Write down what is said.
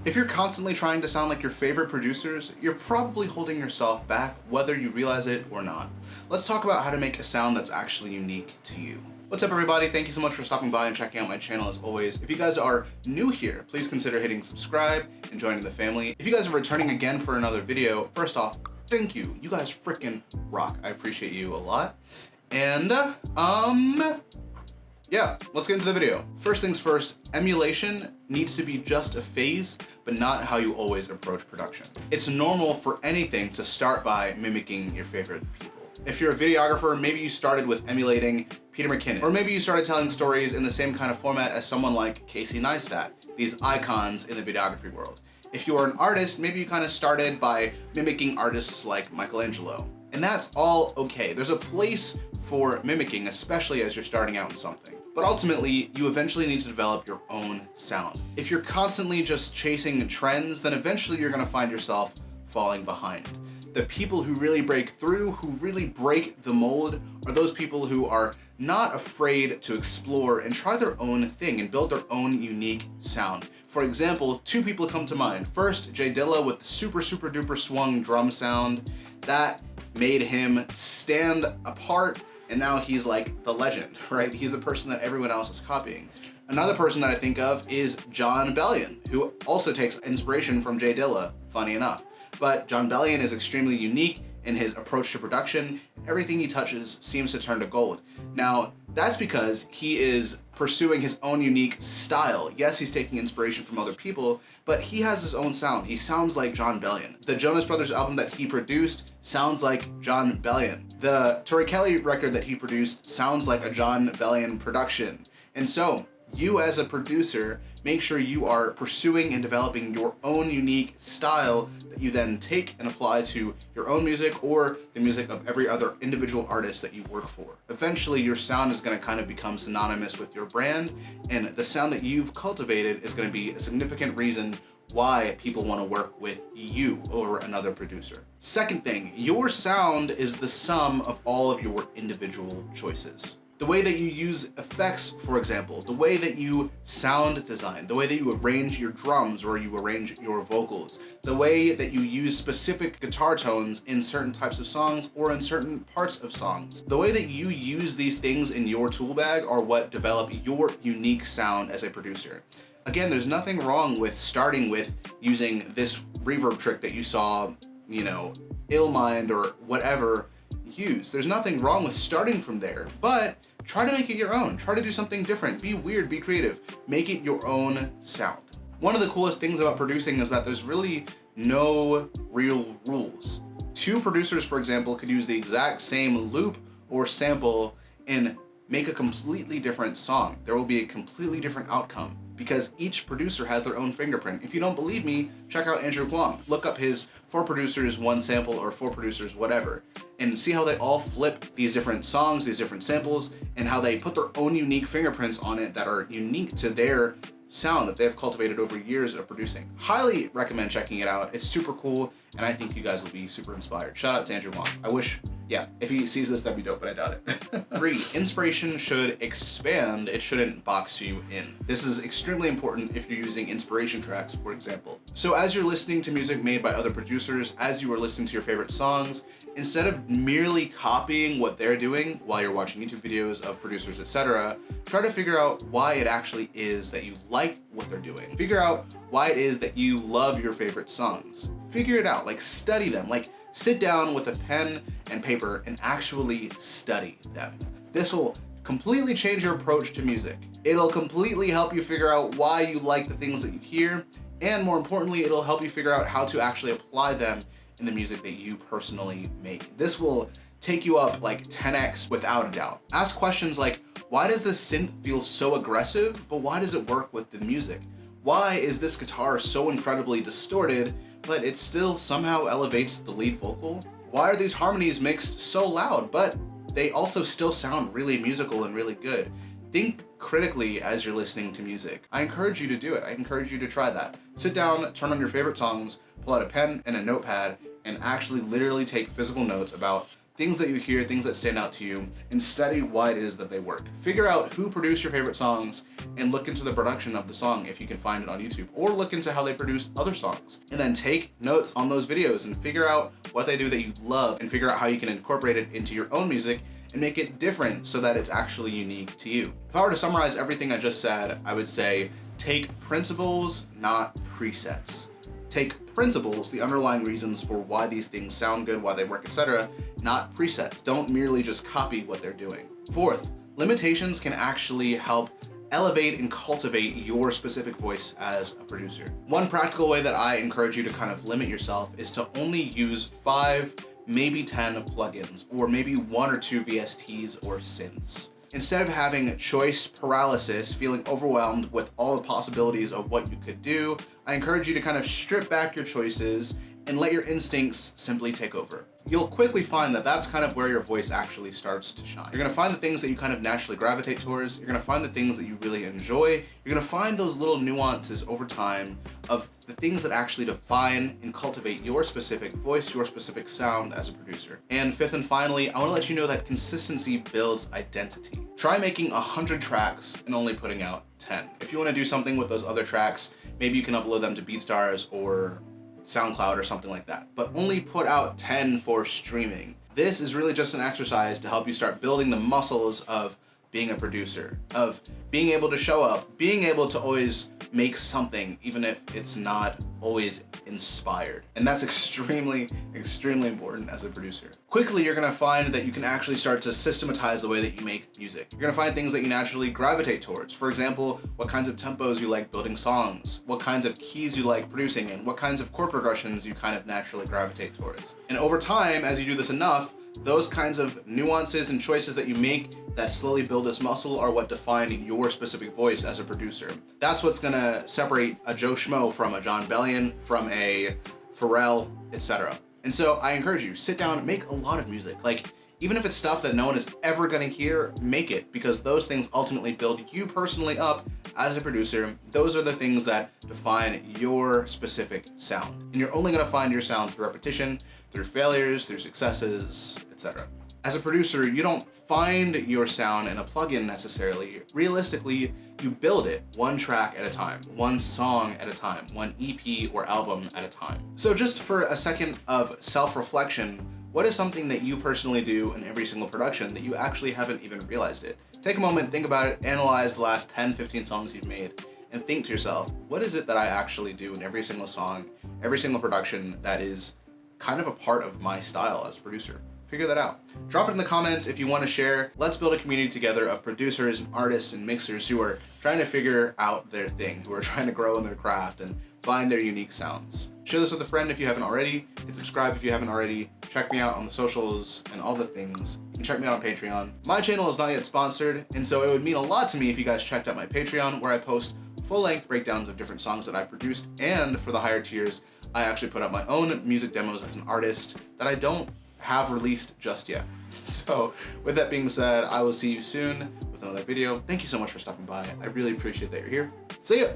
If you're constantly trying to sound like your favorite producers, you're probably holding yourself back whether you realize it or not. Let's talk about how to make a sound that's actually unique to you. What's up everybody? Thank you so much for stopping by and checking out my channel as always. If you guys are new here, please consider hitting subscribe and joining the family. If you guys are returning again for another video, first off, thank you. You guys freaking rock. I appreciate you a lot. And, yeah, let's get into the video. First things first, emulation needs to be just a phase, but not how you always approach production. It's normal for anything to start by mimicking your favorite people. If you're a videographer, maybe you started with emulating Peter McKinnon, or maybe you started telling stories in the same kind of format as someone like Casey Neistat, these icons in the videography world. If you are an artist, maybe you kind of started by mimicking artists like Michelangelo. And that's all okay. There's a place for mimicking, especially as you're starting out in something. But ultimately, you eventually need to develop your own sound. If you're constantly just chasing trends, then eventually you're gonna find yourself falling behind. The people who really break through, who really break the mold, are those people who are not afraid to explore and try their own thing and build their own unique sound. For example, two people come to mind. First, Jay Dilla with the super duper swung drum sound. That made him stand apart, and now he's like the legend, right? He's the person that everyone else is copying. Another person that I think of is Jon Bellion, who also takes inspiration from Jay Dilla, funny enough. But Jon Bellion is extremely unique in his approach to production. Everything he touches seems to turn to gold. Now, that's because he is pursuing his own unique style. Yes, he's taking inspiration from other people, but he has his own sound. He sounds like Jon Bellion. The Jonas Brothers album that he produced sounds like Jon Bellion. The Tori Kelly record that he produced sounds like a Jon Bellion production. And so, you as a producer, make sure you are pursuing and developing your own unique style that you then take and apply to your own music or the music of every other individual artist that you work for. Eventually, your sound is going to kind of become synonymous with your brand, and the sound that you've cultivated is going to be a significant reason why people want to work with you over another producer. Second thing, your sound is the sum of all of your individual choices. The way that you use effects, for example, the way that you sound design, the way that you arrange your drums or you arrange your vocals, the way that you use specific guitar tones in certain types of songs or in certain parts of songs. The way that you use these things in your tool bag are what develop your unique sound as a producer. Again, there's nothing wrong with starting with using this reverb trick that you saw, Illmind or whatever use. There's nothing wrong with starting from there, but try to make it your own. Try to do something different. Be weird, be creative. Make it your own sound. One of the coolest things about producing is that there's really no real rules. Two producers, for example, could use the exact same loop or sample and make a completely different song. There will be a completely different outcome because each producer has their own fingerprint. If you don't believe me, check out Andrew Huang. Look up his 4 producers, 1 sample, or 4 producers, whatever, and see how they all flip these different songs, these different samples, and how they put their own unique fingerprints on it that are unique to their sound that they've cultivated over years of producing. Highly recommend checking it out. It's super cool, and I think you guys will be super inspired. Shout out to Andrew Huang. I wish, if he sees this, that'd be dope, but I doubt it. 3, inspiration should expand. It shouldn't box you in. This is extremely important if you're using inspiration tracks, for example. So as you're listening to music made by other producers, as you are listening to your favorite songs, instead of merely copying what they're doing while you're watching YouTube videos of producers, etc., try to figure out why it actually is that you like what they're doing. Figure out why it is that you love your favorite songs. Figure it out, study them, sit down with a pen and paper and actually study them. This will completely change your approach to music. It'll completely help you figure out why you like the things that you hear, and more importantly, it'll help you figure out how to actually apply them in the music that you personally make. This will take you up 10x without a doubt. Ask questions like, why does this synth feel so aggressive, but why does it work with the music? Why is this guitar so incredibly distorted, but it still somehow elevates the lead vocal? Why are these harmonies mixed so loud, but they also still sound really musical and really good? Think critically as you're listening to music. I encourage you to do it. I encourage you to try that. Sit down, turn on your favorite songs, pull out a pen and a notepad, and actually literally take physical notes about things that you hear, things that stand out to you, and study why it is that they work. Figure out who produced your favorite songs and look into the production of the song if you can find it on YouTube, or look into how they produced other songs. And then take notes on those videos and figure out what they do that you love and figure out how you can incorporate it into your own music and make it different so that it's actually unique to you. If I were to summarize everything I just said, I would say take principles, not presets. Take principles, the underlying reasons for why these things sound good, why they work, etc., not presets. Don't merely just copy what they're doing. Fourth, limitations can actually help elevate and cultivate your specific voice as a producer. One practical way that I encourage you to kind of limit yourself is to only use 5, maybe 10 plugins, or maybe 1 or 2 VSTs or synths. Instead of having choice paralysis, feeling overwhelmed with all the possibilities of what you could do, I encourage you to kind of strip back your choices and let your instincts simply take over. You'll quickly find that that's kind of where your voice actually starts to shine. You're gonna find the things that you kind of naturally gravitate towards. You're gonna find the things that you really enjoy. You're gonna find those little nuances over time of the things that actually define and cultivate your specific voice, your specific sound as a producer. And fifth and finally, I wanna let you know that consistency builds identity. Try making 100 tracks and only putting out 10. If you wanna do something with those other tracks, maybe you can upload them to BeatStars or SoundCloud or something like that, but only put out 10 for streaming. This is really just an exercise to help you start building the muscles of being a producer, of being able to show up, being able to always make something, even if it's not always inspired. And that's extremely, extremely important as a producer. Quickly, you're gonna find that you can actually start to systematize the way that you make music. You're gonna find things that you naturally gravitate towards. For example, what kinds of tempos you like building songs, what kinds of keys you like producing in, what kinds of chord progressions you kind of naturally gravitate towards. And over time, as you do this enough, those kinds of nuances and choices that you make that slowly build this muscle are what define your specific voice as a producer. That's what's gonna separate a Joe Schmo from a John Bellion, from a Pharrell, etc. And so I encourage you, sit down, make a lot of music. Like, even if it's stuff that no one is ever gonna hear, make it, because those things ultimately build you personally up as a producer. Those are the things that define your specific sound. And you're only gonna find your sound through repetition, through failures, through successes, etc. As a producer, you don't find your sound in a plugin necessarily. Realistically, you build it one track at a time, one song at a time, one EP or album at a time. So just for a second of self-reflection, what is something that you personally do in every single production that you actually haven't even realized it? Take a moment, think about it, analyze the last 10, 15 songs you've made, and think to yourself, what is it that I actually do in every single song, every single production that is kind of a part of my style as a producer? Figure that out. Drop it in the comments if you want to share. Let's build a community together of producers and artists and mixers who are trying to figure out their thing, who are trying to grow in their craft and find their unique sounds. Share this with a friend if you haven't already. Hit subscribe if you haven't already. Check me out on the socials and all the things. You can check me out on Patreon. My channel is not yet sponsored, and so it would mean a lot to me if you guys checked out my Patreon, where I post full-length breakdowns of different songs that I've produced, and for the higher tiers, I actually put out my own music demos as an artist that I don't have released just yet. So with that being said, I will see you soon with another video. Thank you so much for stopping by. I really appreciate that you're here. See ya.